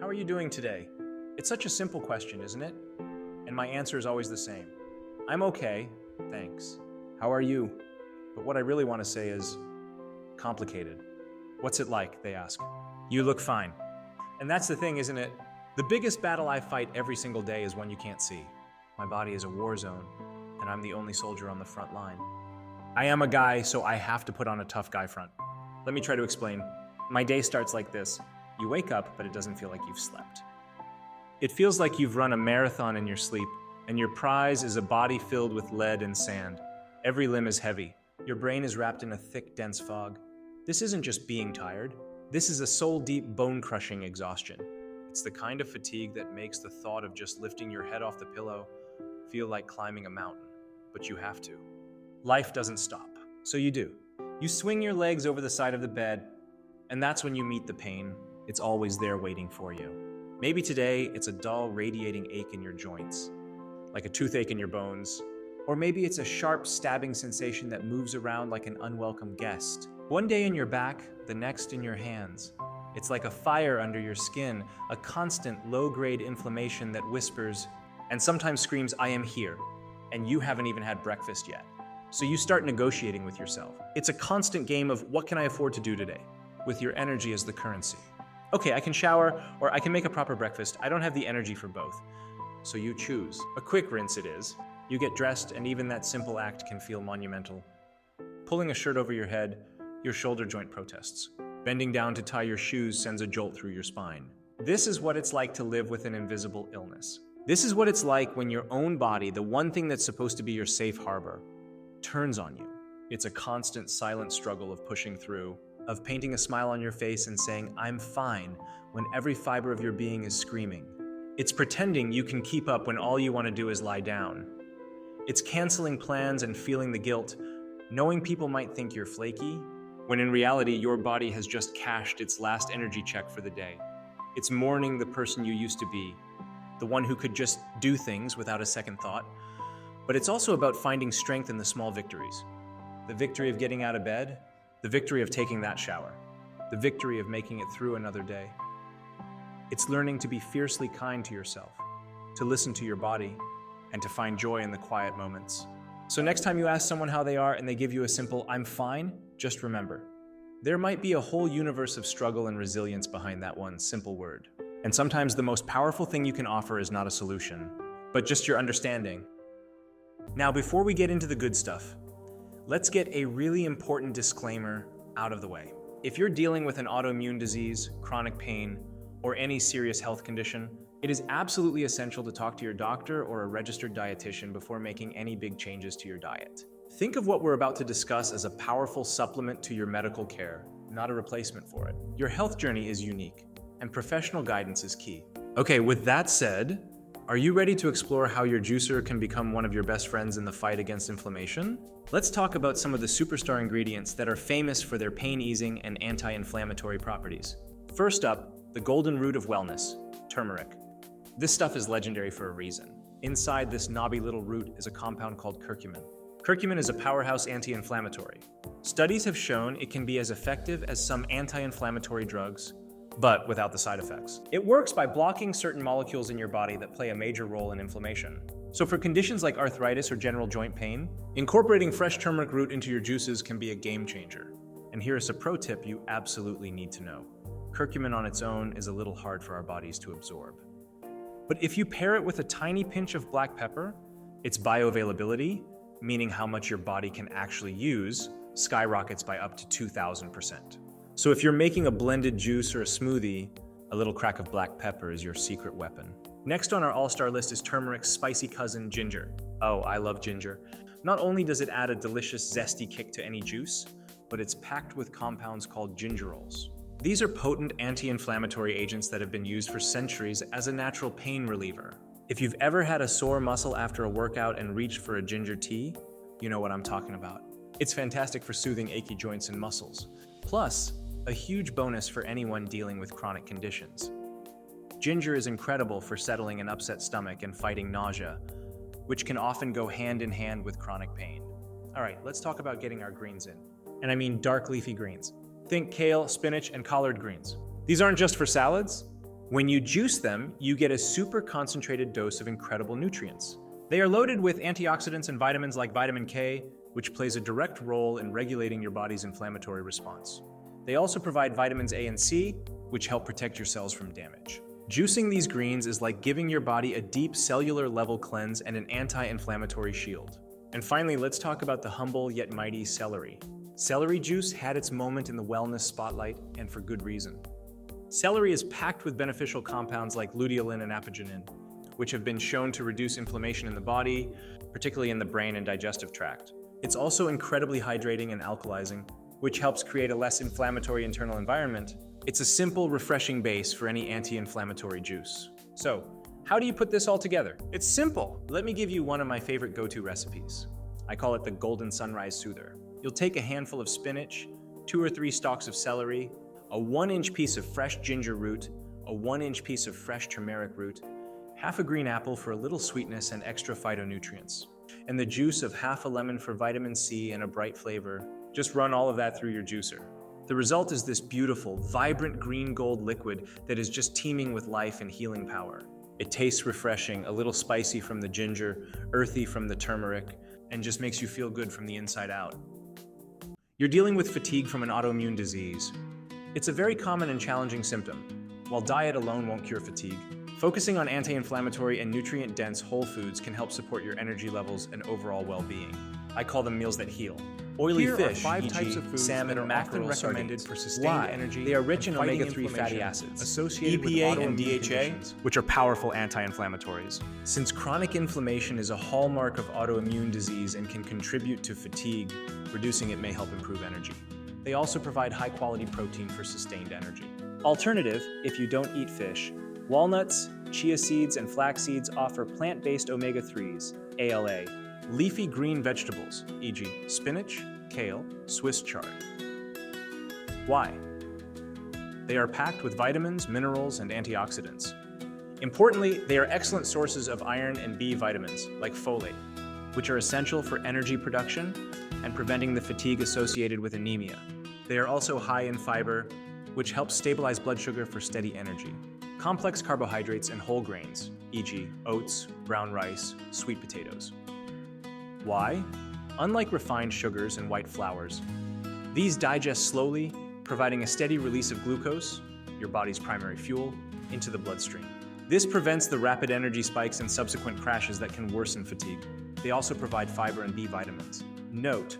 are you doing today? It's such a simple question, isn't it? And my answer is always the same. I'm okay, thanks. How are you? But what I really want to say is complicated. What's it like, they ask. You look fine. And that's the thing, isn't it? The biggest battle I fight every single day is one you can't see. My body is a war zone, and I'm the only soldier on the front line. I am a guy, so I have to put on a tough guy front. Let me try to explain. My day starts like this. You wake up, but it doesn't feel like you've slept. It feels like you've run a marathon in your sleep, and your prize is a body filled with lead and sand. Every limb is heavy. Your brain is wrapped in a thick, dense fog. This isn't just being tired. This is a soul-deep, bone-crushing exhaustion. It's the kind of fatigue that makes the thought of just lifting your head off the pillow feel like climbing a mountain, but you have to. Life doesn't stop, so you do. You swing your legs over the side of the bed, and that's when you meet the pain. It's always there waiting for you. Maybe today it's a dull, radiating ache in your joints, like a toothache in your bones. Or maybe it's a sharp, stabbing sensation that moves around like an unwelcome guest. One day in your back, the next in your hands. It's like a fire under your skin, a constant, low-grade inflammation that whispers and sometimes screams, I am here, and you haven't even had breakfast yet. So you start negotiating with yourself. It's a constant game of what can I afford to do today, with your energy as the currency. Okay, I can shower, or I can make a proper breakfast. I don't have the energy for both. So you choose. A quick rinse it is. You get dressed, and even that simple act can feel monumental. Pulling a shirt over your head, your shoulder joint protests. Bending down to tie your shoes sends a jolt through your spine. This is what it's like to live with an invisible illness. This is what it's like when your own body, the one thing that's supposed to be your safe harbor, turns on you. It's a constant, silent struggle of pushing through, of painting a smile on your face and saying, I'm fine, when every fiber of your being is screaming. It's pretending you can keep up when all you want to do is lie down. It's canceling plans and feeling the guilt, knowing people might think you're flaky, when in reality your body has just cashed its last energy check for the day. It's mourning the person you used to be, the one who could just do things without a second thought. But it's also about finding strength in the small victories. The victory of getting out of bed, the victory of taking that shower, the victory of making it through another day. It's learning to be fiercely kind to yourself, to listen to your body, and to find joy in the quiet moments. So next time you ask someone how they are and they give you a simple, I'm fine, just remember, there might be a whole universe of struggle and resilience behind that one simple word. And sometimes the most powerful thing you can offer is not a solution, but just your understanding. Now, before we get into the good stuff, let's get a really important disclaimer out of the way. If you're dealing with an autoimmune disease, chronic pain, or any serious health condition, it is absolutely essential to talk to your doctor or a registered dietitian before making any big changes to your diet. Think of what we're about to discuss as a powerful supplement to your medical care, not a replacement for it. Your health journey is unique, and professional guidance is key. Okay, with that said, are you ready to explore how your juicer can become one of your best friends in the fight against inflammation? Let's talk about some of the superstar ingredients that are famous for their pain-easing and anti-inflammatory properties. First up, the golden root of wellness, turmeric. This stuff is legendary for a reason. Inside this knobby little root is a compound called curcumin. Curcumin is a powerhouse anti-inflammatory. Studies have shown it can be as effective as some anti-inflammatory drugs, but without the side effects. It works by blocking certain molecules in your body that play a major role in inflammation. So for conditions like arthritis or general joint pain, incorporating fresh turmeric root into your juices can be a game changer. And here's a pro tip you absolutely need to know. Curcumin on its own is a little hard for our bodies to absorb. But if you pair it with a tiny pinch of black pepper, its bioavailability, meaning how much your body can actually use, skyrockets by up to 2,000%. So if you're making a blended juice or a smoothie, a little crack of black pepper is your secret weapon. Next on our all-star list is turmeric's spicy cousin, ginger. Oh, I love ginger. Not only does it add a delicious, zesty kick to any juice, but it's packed with compounds called gingerols. These are potent anti-inflammatory agents that have been used for centuries as a natural pain reliever. If you've ever had a sore muscle after a workout and reached for a ginger tea, you know what I'm talking about. It's fantastic for soothing achy joints and muscles. Plus, a huge bonus for anyone dealing with chronic conditions. Ginger is incredible for settling an upset stomach and fighting nausea, which can often go hand in hand with chronic pain. All right, let's talk about getting our greens in. And I mean dark leafy greens. Think kale, spinach, and collard greens. These aren't just for salads. When you juice them, you get a super concentrated dose of incredible nutrients. They are loaded with antioxidants and vitamins like vitamin K, which plays a direct role in regulating your body's inflammatory response. They also provide vitamins A and C, which help protect your cells from damage. Juicing these greens is like giving your body a deep cellular level cleanse and an anti-inflammatory shield. And finally, let's talk about the humble yet mighty celery. Celery juice had its moment in the wellness spotlight, and for good reason. Celery is packed with beneficial compounds like luteolin and apigenin, which have been shown to reduce inflammation in the body, particularly in the brain and digestive tract. It's also incredibly hydrating and alkalizing, which helps create a less inflammatory internal environment. It's a simple, refreshing base for any anti-inflammatory juice. So, how do you put this all together? It's simple. Let me give you one of my favorite go-to recipes. I call it the Golden Sunrise Soother. You'll take a handful of spinach, 2 or 3 stalks of celery, a 1-inch piece of fresh ginger root, a 1-inch piece of fresh turmeric root, half a green apple for a little sweetness and extra phytonutrients, and the juice of half a lemon for vitamin C and a bright flavor. Just run all of that through your juicer. The result is this beautiful, vibrant green gold liquid that is just teeming with life and healing power. It tastes refreshing, a little spicy from the ginger, earthy from the turmeric, and just makes you feel good from the inside out. You're dealing with fatigue from an autoimmune disease. It's a very common and challenging symptom. While diet alone won't cure fatigue, focusing on anti-inflammatory and nutrient-dense whole foods can help support your energy levels and overall well-being. I call them meals that heal. Oily Here fish, are 5 e.g. types of foods salmon, that are mackerel, often recommended sardines. for sustained Why? energy. They are rich in and fighting omega-3 fatty inflammation acids, associated with EPA and autoimmune DHA, conditions. which are powerful anti-inflammatories. Since chronic inflammation is a hallmark of autoimmune disease and can contribute to fatigue, reducing it may help improve energy. They also provide high-quality protein for sustained energy. Alternative, if you don't eat fish, walnuts, chia seeds, and flax seeds offer plant-based omega-3s, ALA, leafy green vegetables, e.g. spinach, kale, Swiss chard. Why? They are packed with vitamins, minerals, and antioxidants. Importantly, they are excellent sources of iron and B vitamins, like folate, which are essential for energy production and preventing the fatigue associated with anemia. They are also high in fiber, which helps stabilize blood sugar for steady energy. Complex carbohydrates and whole grains, e.g. oats, brown rice, sweet potatoes. Why? Unlike refined sugars and white flours, these digest slowly, providing a steady release of glucose, your body's primary fuel, into the bloodstream. This prevents the rapid energy spikes and subsequent crashes that can worsen fatigue. They also provide fiber and B vitamins. Note,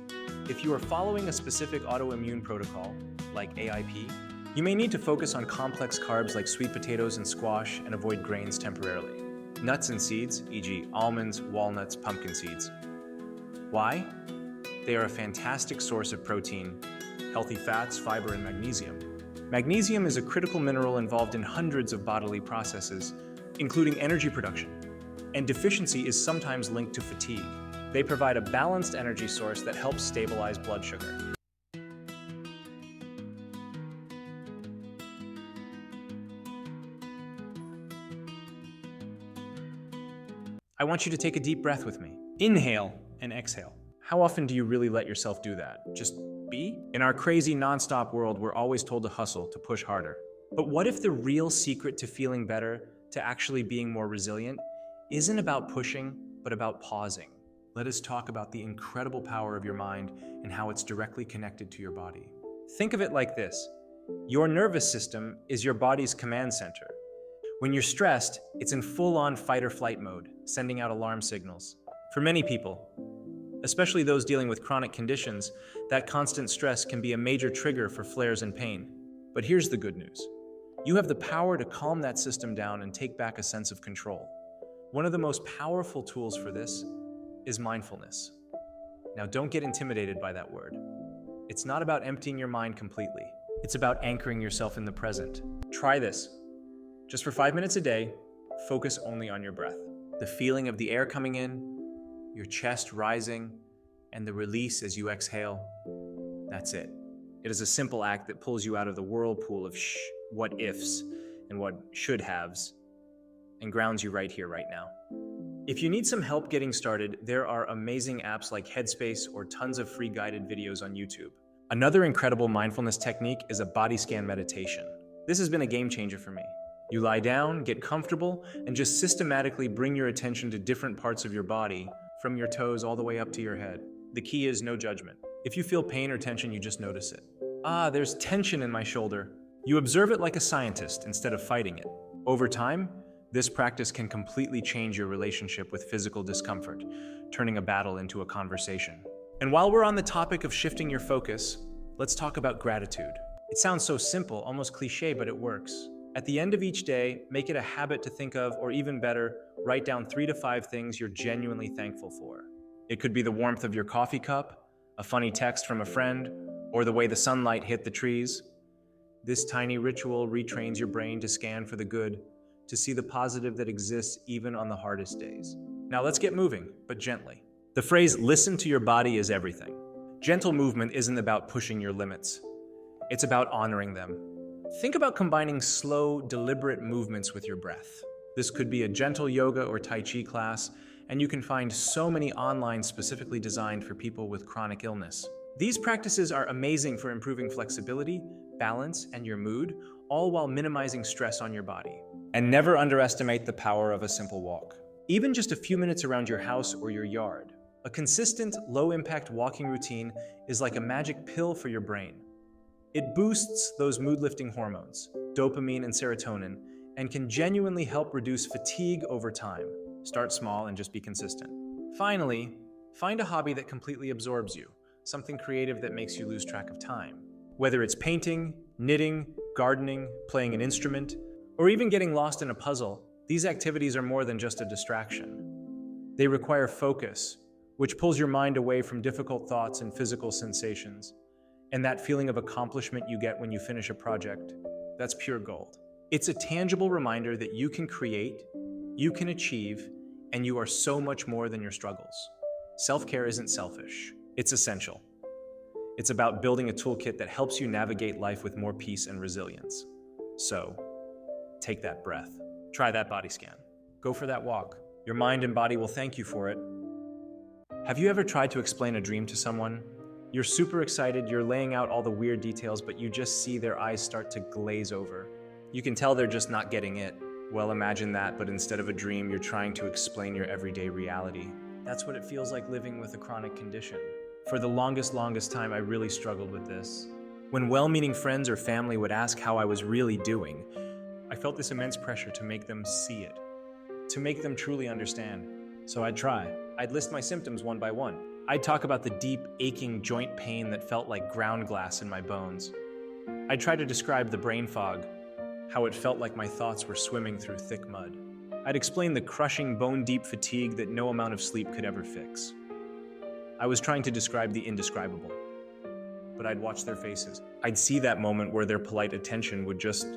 if you are following a specific autoimmune protocol, like AIP, you may need to focus on complex carbs like sweet potatoes and squash and avoid grains temporarily. Nuts and seeds, e.g. almonds, walnuts, pumpkin seeds. Why? They are a fantastic source of protein, healthy fats, fiber, and magnesium. Magnesium is a critical mineral involved in hundreds of bodily processes, including energy production, and deficiency is sometimes linked to fatigue. They provide a balanced energy source that helps stabilize blood sugar. I want you to take a deep breath with me. Inhale and exhale. How often do you really let yourself do that? Just be? In our crazy non-stop world, we're always told to hustle, to push harder. But what if the real secret to feeling better, to actually being more resilient, isn't about pushing, but about pausing? Let us talk about the incredible power of your mind and how it's directly connected to your body. Think of it like this. Your nervous system is your body's command center. When you're stressed, it's in full-on fight or flight mode, sending out alarm signals. For many people, especially those dealing with chronic conditions, that constant stress can be a major trigger for flares and pain. But here's the good news. You have the power to calm that system down and take back a sense of control. One of the most powerful tools for this is mindfulness. Now, don't get intimidated by that word. It's not about emptying your mind completely. It's about anchoring yourself in the present. Try this. Just for 5 minutes a day, focus only on your breath. The feeling of the air coming in, your chest rising, and the release as you exhale. That's it. It is a simple act that pulls you out of the whirlpool of what ifs and what should haves and grounds you right here, right now. If you need some help getting started, there are amazing apps like Headspace or tons of free guided videos on YouTube. Another incredible mindfulness technique is a body scan meditation. This has been a game changer for me. You lie down, get comfortable, and just systematically bring your attention to different parts of your body, from your toes all the way up to your head. The key is no judgment. If you feel pain or tension, you just notice it. Ah, there's tension in my shoulder. You observe it like a scientist instead of fighting it. Over time, this practice can completely change your relationship with physical discomfort, turning a battle into a conversation. And while we're on the topic of shifting your focus, let's talk about gratitude. It sounds so simple, almost cliche, but it works. At the end of each day, make it a habit to think of, or even better, write down 3 to 5 things you're genuinely thankful for. It could be the warmth of your coffee cup, a funny text from a friend, or the way the sunlight hit the trees. This tiny ritual retrains your brain to scan for the good, to see the positive that exists even on the hardest days. Now let's get moving, but gently. The phrase, listen to your body, is everything. Gentle movement isn't about pushing your limits. It's about honoring them. Think about combining slow, deliberate movements with your breath. This could be a gentle yoga or Tai Chi class, and you can find so many online specifically designed for people with chronic illness. These practices are amazing for improving flexibility, balance, and your mood, all while minimizing stress on your body. And never underestimate the power of a simple walk. Even just a few minutes around your house or your yard. A consistent, low-impact walking routine is like a magic pill for your brain. It boosts those mood-lifting hormones, dopamine and serotonin, and can genuinely help reduce fatigue over time. Start small and just be consistent. Finally, find a hobby that completely absorbs you, something creative that makes you lose track of time. Whether it's painting, knitting, gardening, playing an instrument, or even getting lost in a puzzle, these activities are more than just a distraction. They require focus, which pulls your mind away from difficult thoughts and physical sensations. And that feeling of accomplishment you get when you finish a project, that's pure gold. It's a tangible reminder that you can create, you can achieve, and you are so much more than your struggles. Self-care isn't selfish, it's essential. It's about building a toolkit that helps you navigate life with more peace and resilience. So, take that breath. Try that body scan. Go for that walk. Your mind and body will thank you for it. Have you ever tried to explain a dream to someone? You're super excited, you're laying out all the weird details, but you just see their eyes start to glaze over. You can tell they're just not getting it. Well, imagine that, but instead of a dream, you're trying to explain your everyday reality. That's what it feels like living with a chronic condition. For the longest time, I really struggled with this. When well-meaning friends or family would ask how I was really doing, I felt this immense pressure to make them see it, to make them truly understand. So I'd try. I'd list my symptoms one by one. I'd talk about the deep, aching joint pain that felt like ground glass in my bones. I'd try to describe the brain fog, how it felt like my thoughts were swimming through thick mud. I'd explain the crushing, bone-deep fatigue that no amount of sleep could ever fix. I was trying to describe the indescribable, but I'd watch their faces. I'd see that moment where their polite attention would just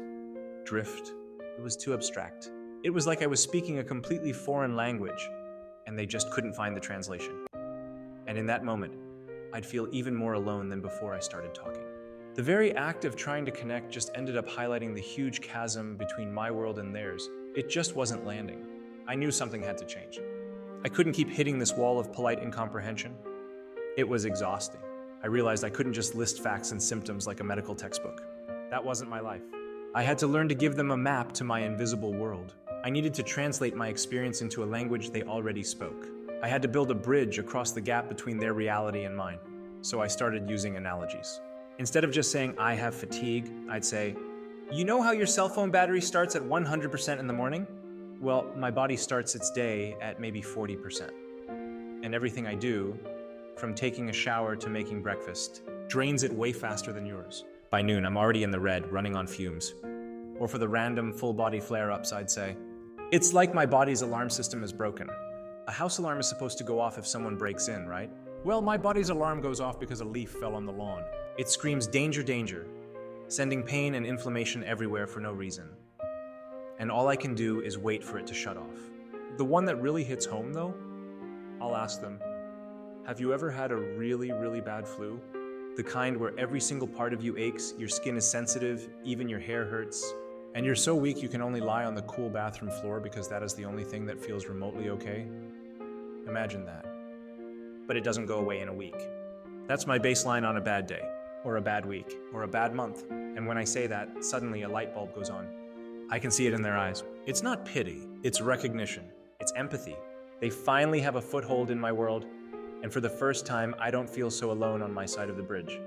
drift. It was too abstract. It was like I was speaking a completely foreign language, and they just couldn't find the translation. And in that moment, I'd feel even more alone than before I started talking. The very act of trying to connect just ended up highlighting the huge chasm between my world and theirs. It just wasn't landing. I knew something had to change. I couldn't keep hitting this wall of polite incomprehension. It was exhausting. I realized I couldn't just list facts and symptoms like a medical textbook. That wasn't my life. I had to learn to give them a map to my invisible world. I needed to translate my experience into a language they already spoke. I had to build a bridge across the gap between their reality and mine. So I started using analogies. Instead of just saying, I have fatigue, I'd say, you know how your cell phone battery starts at 100% in the morning? Well, my body starts its day at maybe 40%. And everything I do, from taking a shower to making breakfast, drains it way faster than yours. By noon, I'm already in the red, running on fumes. Or for the random full-body flare-ups, I'd say, it's like my body's alarm system is broken. A house alarm is supposed to go off if someone breaks in, right? Well, my body's alarm goes off because a leaf fell on the lawn. It screams danger, danger, sending pain and inflammation everywhere for no reason. And all I can do is wait for it to shut off. The one that really hits home, though, I'll ask them, have you ever had a really bad flu? The kind where every single part of you aches, your skin is sensitive, even your hair hurts, and you're so weak you can only lie on the cool bathroom floor because that is the only thing that feels remotely okay? Imagine that. But it doesn't go away in a week. That's my baseline on a bad day, or a bad week, or a bad month. And when I say that, suddenly a light bulb goes on. I can see it in their eyes. It's not pity, it's recognition, it's empathy. They finally have a foothold in my world, and for the first time, I don't feel so alone on my side of the bridge.